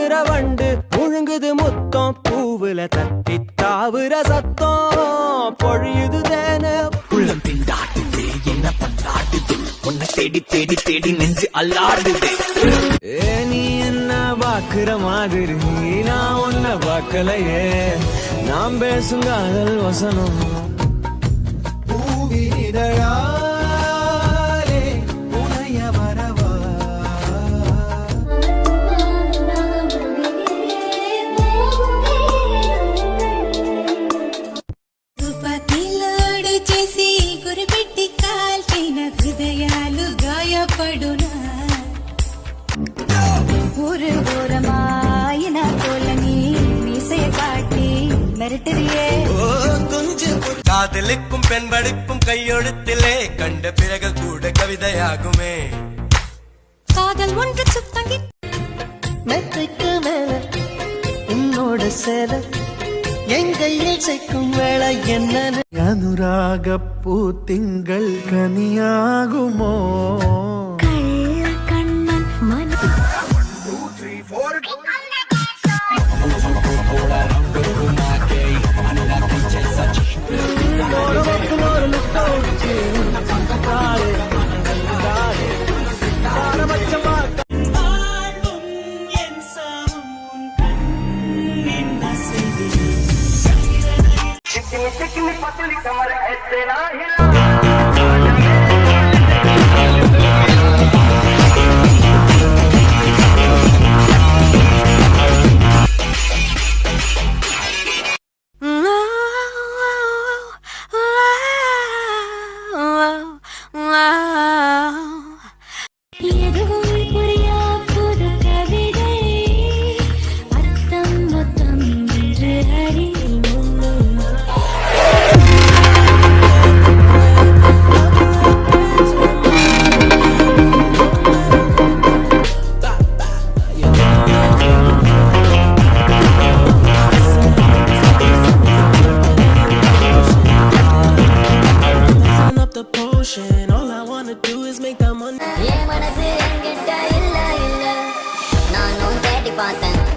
குதிர வண்டு முழுங்குது முத்தம் பூவுல தட்டி தாவுற சத்தம் பொழியுது தேன உள்ளம் திண்டாடுது என்ன பண்ணாடுது உன்னை தேடி தேடி தேடி நெஞ்சு அல்லாடுது. நீ என்ன பாக்குற மாதிரி நான் உன்ன பார்க்கலையே நாம் பேசும் காதல் வசனம் பூவிதழாலே உனைய வரவா తుపాకీలోడు చేసి గురిపెట్టి కాల్చిన హృదయాలు గాయపడునా ஒரு ஓரமாயின போல நீ மீசைய காட்டி மிரட்டுறியே. காதலுக்கும் பெண்படுக்கும் கையெழுத்திலே கண்ட பிறகு கூட கவிதையாகுமே. காதல் ஒன்று சுத்தங்கி மெத்தைக்கு மேல உன்னோட சேல எங்கையில் சேர்க்கும் வேளை என்ன அனுராக பூ திங்கள் கனியாகுமோ கண்ணன் மன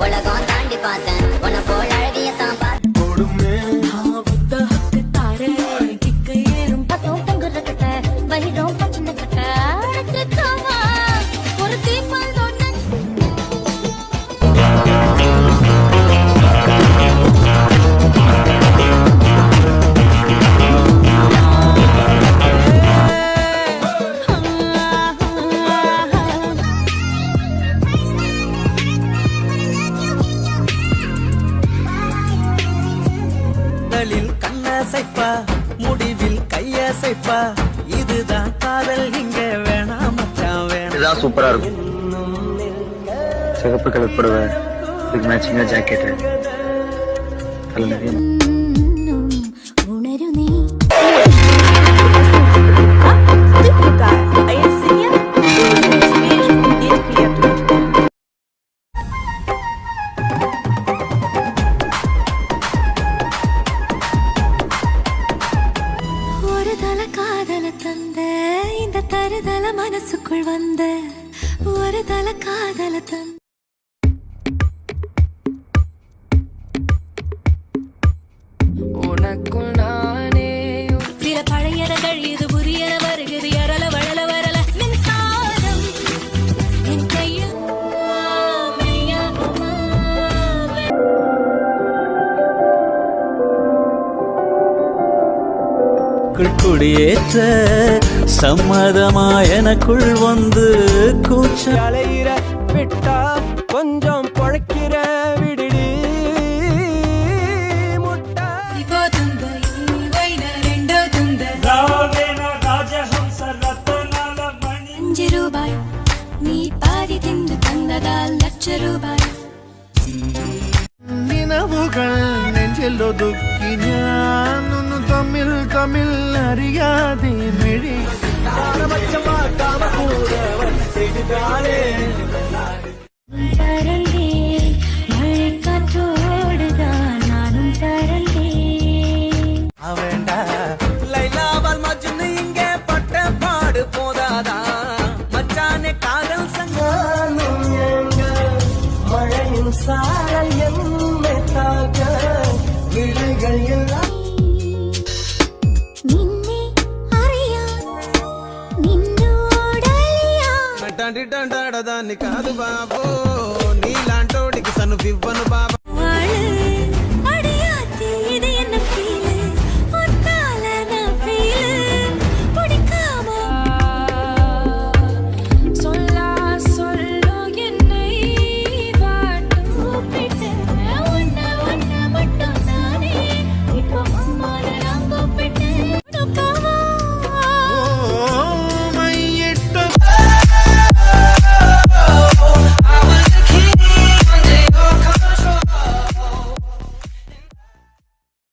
உலகம் தாண்டி பார்த்தேன் உன்னை போல் அழகிய தான் கண்ணசைப்பா முடிவில் கையசைப்பா இதுதான் காதல் இங்க வேணாம் மச்சான் வேணாம். இதுதான் சூப்பரா இருக்கும். சிகப்பு கலர் புடவை இதுக்கு மேட்சிங்கா ஜாக்கெட் கலர் உணரு நீ தருதல மனசுக்குள் வந்த ஒரு தல காதல தந்த உனக்குள் நானே சில பழையற கழியுது புரியற வருகிறது எரல வளல வரல மின்சாரம் என் கையில் குடியேற்ற சம்மதமா எனக்குள் வந்து கூச்ச அலையிற விட்டா கொஞ்சம் பொழைக்கிற விடுடி முட்டா இப்போ துந்த வைன ரெண்டோ துந்த ₹5 நீ பாதி திந்து தந்ததால் ₹1,00,000 നിനവുകൾ നെഞ്ചിലൊതുക്കി ഞാനൊന്നു തമ്മിൽ തമ്മിൽ അറിയാതെ മിഴി பறந்தேன் மழைக்காற்றோடுதான் நானும் பறந்தேன் வேண்டா லைலாவால் மஜ்னு இங்கே பட்ட பாடு போதாதா மச்சானே காதல் சங்கம் மழையின் சாரல் என்னை தாக்க விழிகள் எல்லாம் നിന്നെ അറിയാൻ നിന്നോടലിയാ டாண்டி டாண்டாடதான் காது பாபோ